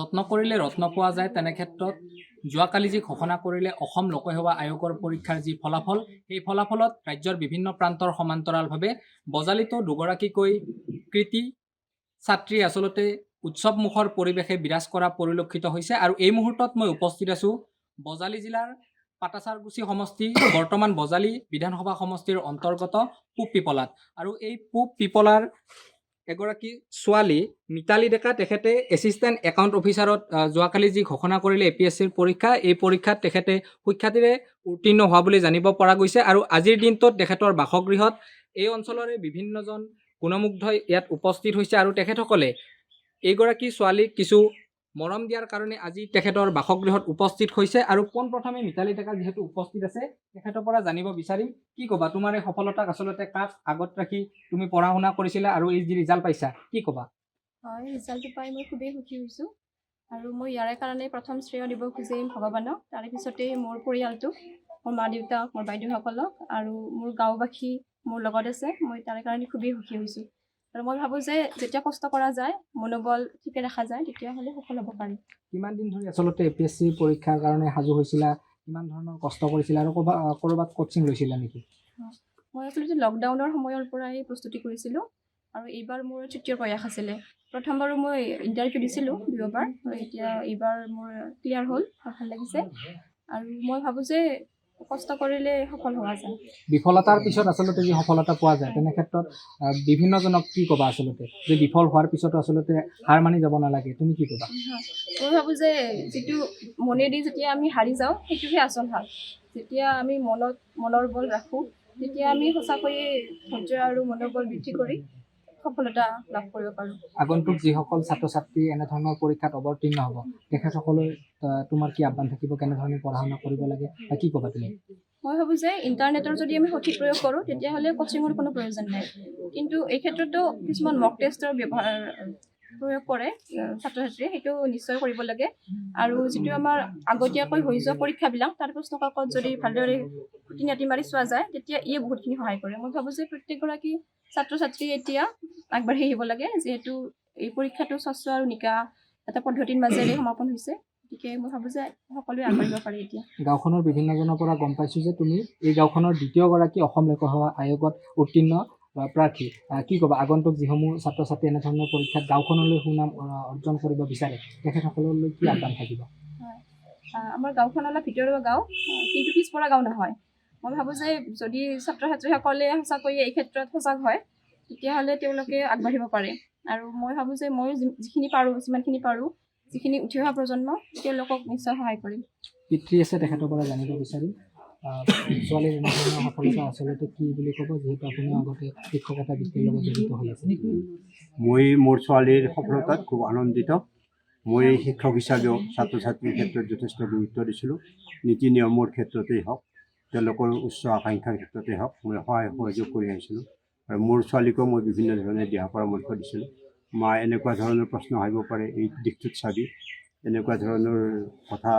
যত্ন কৰিলে ৰত্ন পোৱা যায় তেনে ক্ষেত্ৰত যোৱাকালি যি ঘোষণা কৰিলে অসম লোকসেৱা আয়োগৰ পৰীক্ষাৰ যি ফলাফল সেই ফলাফলত ৰাজ্যৰ বিভিন্ন প্ৰান্তৰ সমান্তৰালভাৱে বজালিতো দুগৰাকীকৈ কৃতি ছাত্ৰী আচলতে উৎসৱমুখৰ পৰিৱেশে বিৰাজ কৰা পৰিলক্ষিত হৈছে আৰু এই মুহূৰ্তত মই উপস্থিত আছোঁ বজালি জিলাৰ পাটাচাৰকুছি সমষ্টি বৰ্তমান বজালি বিধানসভা সমষ্টিৰ অন্তৰ্গত পূব পিপলাত আৰু এই পূব পিপলাৰ এগৰাকী ছোৱালী মিতালী ডেকা তেখেতে এছিষ্টেণ্ট একাউণ্ট অফিচাৰত যোৱাকালি যি ঘোষণা কৰিলে APSCৰ পৰীক্ষা এই পৰীক্ষাত তেখেতে সুখ্যাতিৰে উত্তীৰ্ণ হোৱা বুলি জানিব পৰা গৈছে আৰু আজিৰ দিনটোত তেখেতৰ বাসগৃহত এই অঞ্চলৰে বিভিন্নজন গুণমুগ্ধই ইয়াত উপস্থিত হৈছে আৰু তেখেতসকলে এইগৰাকী ছোৱালীক কিছু মৰম দিয়াৰ কাৰণে আজি তেখেতৰ বাসগৃহত উপস্থিত হৈছে আৰু পোনপ্ৰথমে মিতালী ডেকা যিহেতু উপস্থিত আছে তেখেতৰ পৰা জানিব বিচাৰিম কি ক'বা তোমাৰ এই সফলতাক আচলতে কাক আগত ৰাখি তুমি পঢ়া শুনা কৰিছিলা আৰু এই যি ৰিজাল্ট পাইছা কি ক'বা? হয়, ৰিজাল্টটো পাই মই খুবেই সুখী হৈছোঁ আৰু মই ইয়াৰে কাৰণে প্ৰথম শ্ৰেয় দিব খুজিম ভগৱানক, তাৰে পিছতেই মোৰ পৰিয়ালটোক, মোৰ মা দেউতাক, মোৰ বাইদেউসকলক আৰু মোৰ গাঁওবাসী মোৰ লগত আছে, মই তাৰে কাৰণে খুবেই সুখী হৈছোঁ আৰু মই ভাবোঁ যে যেতিয়া কষ্ট কৰা যায় মনোবল ঠিকে ৰখা যায় তেতিয়াহ'লে সফল হ'ব পাৰি। কিমান দিন ধৰি আচলতে APSC পৰীক্ষাৰ কাৰণে সাজু হৈছিলা, কিমান ধৰণৰ কষ্ট কৰিছিলা আৰু ক'ৰবাত কোচিং লৈছিলা নেকি? মই আচলতে লকডাউনৰ সময়ৰ পৰাই প্ৰস্তুতি কৰিছিলোঁ আৰু এইবাৰ মোৰ তৃতীয় প্ৰয়াস আছিলে। প্ৰথমবাৰো মই ইণ্টাৰভিউ দিছিলোঁ 2বাৰ, এতিয়া এইবাৰ মোৰ ক্লিয়াৰ হ'ল, ভাল লাগিছে আৰু মই ভাবোঁ যে কষ্ট কৰিলে সফল হোৱা যায়। বিফলতাৰ পিছত আচলতে যি সফলতা পোৱা যায় তেনে ক্ষেত্ৰত বিভিন্নজনক কি ক'বা আচলতে যে বিফল হোৱাৰ পিছতো আচলতে হাৰ মানি যাব নালাগে, তুমি কি ক'বা? মই ভাবোঁ যে যিটো মনেদি যেতিয়া আমি হাৰি যাওঁ সেইটোহে আচল হাল। যেতিয়া আমি মনৰ বল ৰাখোঁ তেতিয়া আমি সঁচাকৈয়ে ধৈৰ্য আৰু মনোবল বৃদ্ধি কৰি সফলতা লাভ কৰিব পাৰোঁ। আগন্তুক যিসকল ছাত্ৰ ছাত্ৰী এনেধৰণৰ পৰীক্ষাত অৱতীৰ্ণ হ'ব তেখেতসকলৰ তোমাৰ কি আহ্বান থাকিব, কেনেধৰণে পঢ়া শুনা কৰিব লাগে বা কি ক'বা তুমি? মই ভাবোঁ যে ইণ্টাৰনেটৰ যদি আমি সঠিক প্ৰয়োগ কৰোঁ তেতিয়াহ'লে কোচিঙৰ কোনো প্ৰয়োজন নাই, কিন্তু এই ক্ষেত্ৰতো কিছুমান মক টেষ্টৰ প্ৰয়োগ কৰে ছাত্ৰ ছাত্ৰীয়ে, সেইটো নিশ্চয় কৰিব লাগে আৰু যিটো আমাৰ আগতীয়াকৈ হৈ যোৱা পৰীক্ষাবিলাক তাৰ প্ৰশ্ন কাকত যদি ভালদৰে খুটি নাটি মাৰি চোৱা যায় তেতিয়া ইয়ে বহুতখিনি সহায় কৰে। মই ভাবোঁ যে প্ৰত্যেকগৰাকী ছাত্ৰ ছাত্ৰী এতিয়া আগবাঢ়ি আহিব লাগে, যিহেতু এই পৰীক্ষাটো স্বচ্ছ আৰু নিকা এটা পদ্ধতিৰ মাজেৰে সমাপন হৈছে, গতিকে মই ভাবোঁ যে সকলোৱে আগবাঢ়িব পাৰে। এতিয়া গাঁওখনৰ বিভিন্নজনৰ পৰা গম পাইছোঁ যে তুমি এই গাঁওখনৰ দ্বিতীয়গৰাকী অসম লোকসেৱা আয়োগত উত্তীৰ্ণ প্ৰাৰ্থী, কি ক'বা আগন্তুক যিসমূহ ছাত্ৰ ছাত্ৰী এনেধৰণৰ পৰীক্ষাত গাঁওখনলৈ সুনাম অৰ্জন কৰিব বিচাৰে তেখেতসকললৈ কি আহ্বান থাকিব? আমাৰ গাঁওখন অলপ ভিতৰুৱা গাঁও, কিন্তু পিছপৰা গাঁও নহয়। মই ভাবোঁ যে যদি ছাত্ৰ ছাত্ৰীসকলে সঁচাকৈয়ে এই ক্ষেত্ৰত সজাগ হয় তেতিয়াহ'লে তেওঁলোকে আগবাঢ়িব পাৰে আৰু মই ভাবোঁ যে মই যিমানখিনি পাৰোঁ যিখিনি উঠি অহা প্ৰজন্ম তেওঁলোকক নিশ্চয় সহায় কৰিম। পিতৃ আছে তেখেতৰ পৰা জানিব বিচাৰিম ছোৱালীৰ এনেধৰণৰ সফলতা আচলতে কি বুলি ক'ব, যিহেতু আপুনি আগতে শিক্ষকতা বৃত্তিৰ লগত জড়িত হৈ আছে? মই মোৰ ছোৱালীৰ সফলতাত খুব আনন্দিত। মই শিক্ষক হিচাপেও ছাত্ৰ ছাত্ৰীৰ ক্ষেত্ৰত যথেষ্ট গুৰুত্ব দিছিলোঁ, নীতি নিয়মৰ ক্ষেত্ৰতেই হওক, তেওঁলোকৰ উচ্চ আকাংক্ষাৰ ক্ষেত্ৰতেই হওক মই সহায় সহযোগ কৰি আহিছিলোঁ আৰু মোৰ ছোৱালীকো মই বিভিন্ন ধৰণে দিহা পৰামৰ্শ দিছিলোঁ। মা এনেকুৱা ধৰণৰ প্ৰশ্ন আহিব পাৰে, এই দিশটোত চাবি, এনেকুৱা ধৰণৰ কথা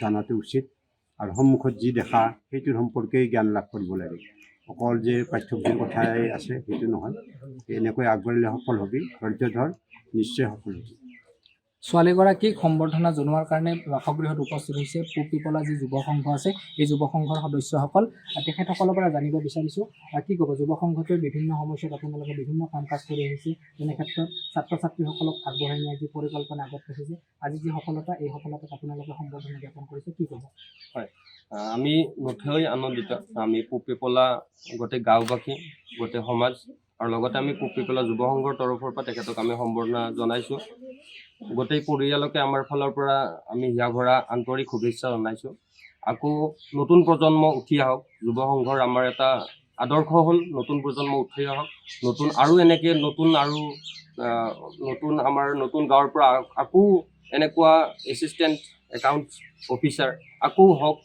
জনাটো উচিত আৰু সন্মুখত যি দেখা সেইটোৰ সম্পৰ্কে জ্ঞান লাভ কৰিব লাগে, অকল যে পাঠ্যপুথিৰ কথাই আছে সেইটো নহয়, এনেকৈ আগবাঢ়িলে সফল হ'বি, ধৈৰ্য ধৰ, নিশ্চয় সফল হ'বি। ছোৱালীগৰাকীক সম্বৰ্ধনা জনোৱাৰ কাৰণে বাসগৃহত উপস্থিত হৈছে পূব পিপলা যি যুৱ সংঘ আছে এই যুৱ সংঘৰ সদস্যসকল, তেখেতসকলৰ পৰা জানিব বিচাৰিছোঁ কি ক'ব যুৱ সংঘটোৱে বিভিন্ন সমস্যাত আপোনালোকে বিভিন্ন কাম কাজ কৰি আহিছে, তেনে ক্ষেত্ৰত ছাত্ৰ ছাত্ৰীসকলক আগবঢ়াই নিয়াৰ যি পৰিকল্পনা আগত ৰাখিছে, আজি যি সফলতা এই সফলতাত আপোনালোকে সম্বৰ্ধনা জ্ঞাপন কৰিছে, কি ক'ব? হয়, আমি নথৈ আনন্দিত। আমি পূব পিপলা গোটেই গাঁওবাসী, গোটেই সমাজ আৰু লগতে আমি পূব পিপলা যুৱ সংঘৰ তৰফৰ পৰা তেখেতক আমি সম্বৰ্ধনা জনাইছোঁ। গোটেই পৰিয়ালকে আমাৰ ফালৰ পৰা আমি হিয়া ভৰা আন্তৰিক শুভেচ্ছা জনাইছোঁ। আকৌ নতুন প্ৰজন্ম উঠি আহক, যুৱ সংঘৰ আমাৰ এটা আদৰ্শ হ'ল নতুন প্ৰজন্ম উঠি আহক, আৰু এনেকৈ নতুন আমাৰ নতুন গাঁৱৰ পৰা আকৌ এনেকুৱা এছিষ্টেণ্ট একাউণ্টছ অফিচাৰ আকৌ হওক,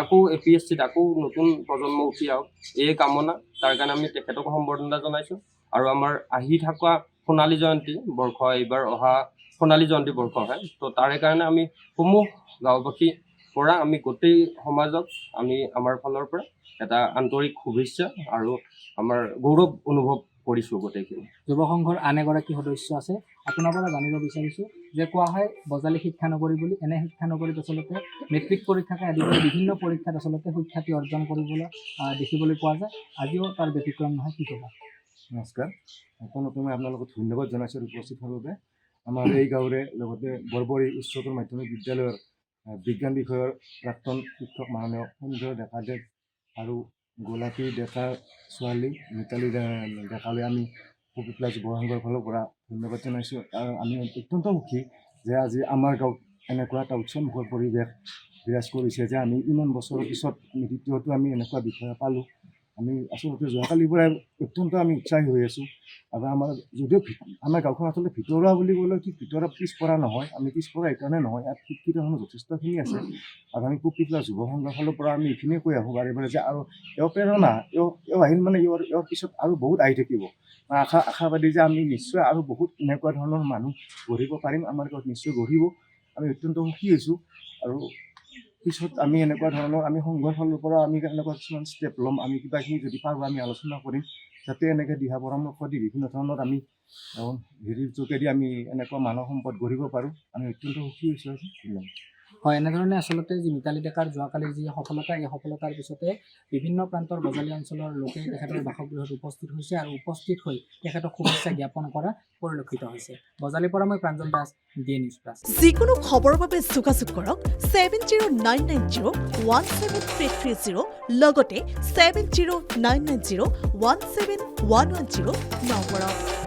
আকৌ APSCত আকৌ নতুন প্ৰজন্ম উঠি আহক, এই কামনা, তাৰ কাৰণে আমি তেখেতক সম্বৰ্ধনা জনাইছোঁ। আৰু আমাৰ আহি থকা সোণালী জয়ন্তী বৰ্ষ, এইবাৰ অহা সোণালী জয়ন্তী বৰ্ষ হয়, তো তাৰে কাৰণে আমি সমূহ গাঁওবাসীৰ পৰা আমি গোটেই সমাজক আমি আমাৰ ফালৰ পৰা এটা আন্তৰিক শুভেচ্ছা আৰু আমাৰ গৌৰৱ অনুভৱ কৰিছোঁ গোটেইখিনি। যুৱ সংঘৰ আন এগৰাকী সদস্য আছে, আপোনাৰ পৰা জানিব বিচাৰিছোঁ যে কোৱা হয় বজালী শিক্ষানগৰী বুলি, এনে শিক্ষানগৰীত আচলতে মেট্ৰিক পৰীক্ষাকে আদি কৰি বিভিন্ন পৰীক্ষাত আচলতে সুখ্যাতি অৰ্জন কৰিবলৈ দেখিবলৈ পোৱা যায়, আজিও তাৰ ব্যতিক্ৰম নহয়, কি ক'বা? নমস্কাৰ, প্ৰথমে আপোনালোকক ধন্যবাদ জনাইছোঁ উপস্থিত হোৱাৰ বাবে। আমাৰ এই গাঁৱৰে লগতে বৰবৰী উচ্চতৰ মাধ্যমিক বিদ্যালয়ৰ বিজ্ঞান বিষয়ৰ প্ৰাক্তন শিক্ষক মাননীয় সুন্দৰ ডেকাদেৱ আৰু গোলাপী ডেকা ছোৱালী মিতালী ডেকালৈ আমি পপিপলা যুৱ সংঘৰ ফালৰ পৰা ধন্যবাদ জনাইছোঁ। আৰু আমি অত্যন্ত সুখী যে আজি আমাৰ গাঁৱত এনেকুৱা এটা উৎসৱমুখৰ পৰিৱেশ বিৰাজ কৰিছে, যে আমি ইমান বছৰৰ পিছত দ্বিতীয়টো আমি এনেকুৱা বিষয় পালোঁ। আমি আচলতে যোৱাকালিৰ পৰাই অত্যন্ত আমি উৎসাহী হৈ আছোঁ। আৰু আমাৰ যদিও আমাৰ গাঁওখন আচলতে ভিতৰুৱা বুলি ক'লে কি ভিতৰুৱা পিছপৰা নহয়, আমি পিছপৰা এইকাৰণে নহয়, ইয়াত শিক্ষিত মানুহ যথেষ্টখিনি আছে। আৰু আমি পপিপলা যুৱ সংঘৰ ফালৰ পৰা আমি এইখিনিয়ে কৈ আহোঁ বাৰে বাৰে যে আৰু এওঁ প্ৰেৰণা এওঁ আহিল মানে ইয়াৰ পিছত আৰু বহুত আহি থাকিব। আশাবাদী যে আমি নিশ্চয় আৰু বহুত এনেকুৱা ধৰণৰ মানুহ গঢ়িব পাৰিম, আমাৰ গাঁৱত নিশ্চয় গঢ়িব। আমি অত্যন্ত সুখী হৈছোঁ। আৰু পিছত আমি এনেকুৱা ধৰণৰ আমি সংঘৰ ফালৰ পৰা আমি এনেকুৱা কিছুমান ষ্টেপ ল'ম, আমি কিবাখিনি যদি পাৰোঁ আমি আলোচনা কৰিম, যাতে এনেকৈ দিহা পৰামৰ্শ দি বিভিন্ন ধৰণৰ আমি হেৰিৰ যোগেদি আমি এনেকুৱা মানৱ সম্পদ গঢ়িব পাৰোঁ। আমি অত্যন্ত সুখী হৈছোঁ। ধন্যবাদ। হয়, এনেধৰণে আচলতে যি মিতালী ডেকাৰ যোৱাকালিৰ যি সফলতা, এই সফলতাৰ পিছতে বিভিন্ন প্ৰান্তৰ বজালী অঞ্চলৰ লোকে তেখেতৰ বাসগৃহত উপস্থিত হৈছে আৰু উপস্থিত হৈ তেখেতক শুভেচ্ছা জ্ঞাপন কৰা পৰিলক্ষিত হৈছে। বজালীৰ পৰা মই Pranjal Das, DA News Plus। যিকোনো খবৰৰ বাবে যোগাযোগ কৰক 7099017330 লগতে 7099017110 নম্বৰত।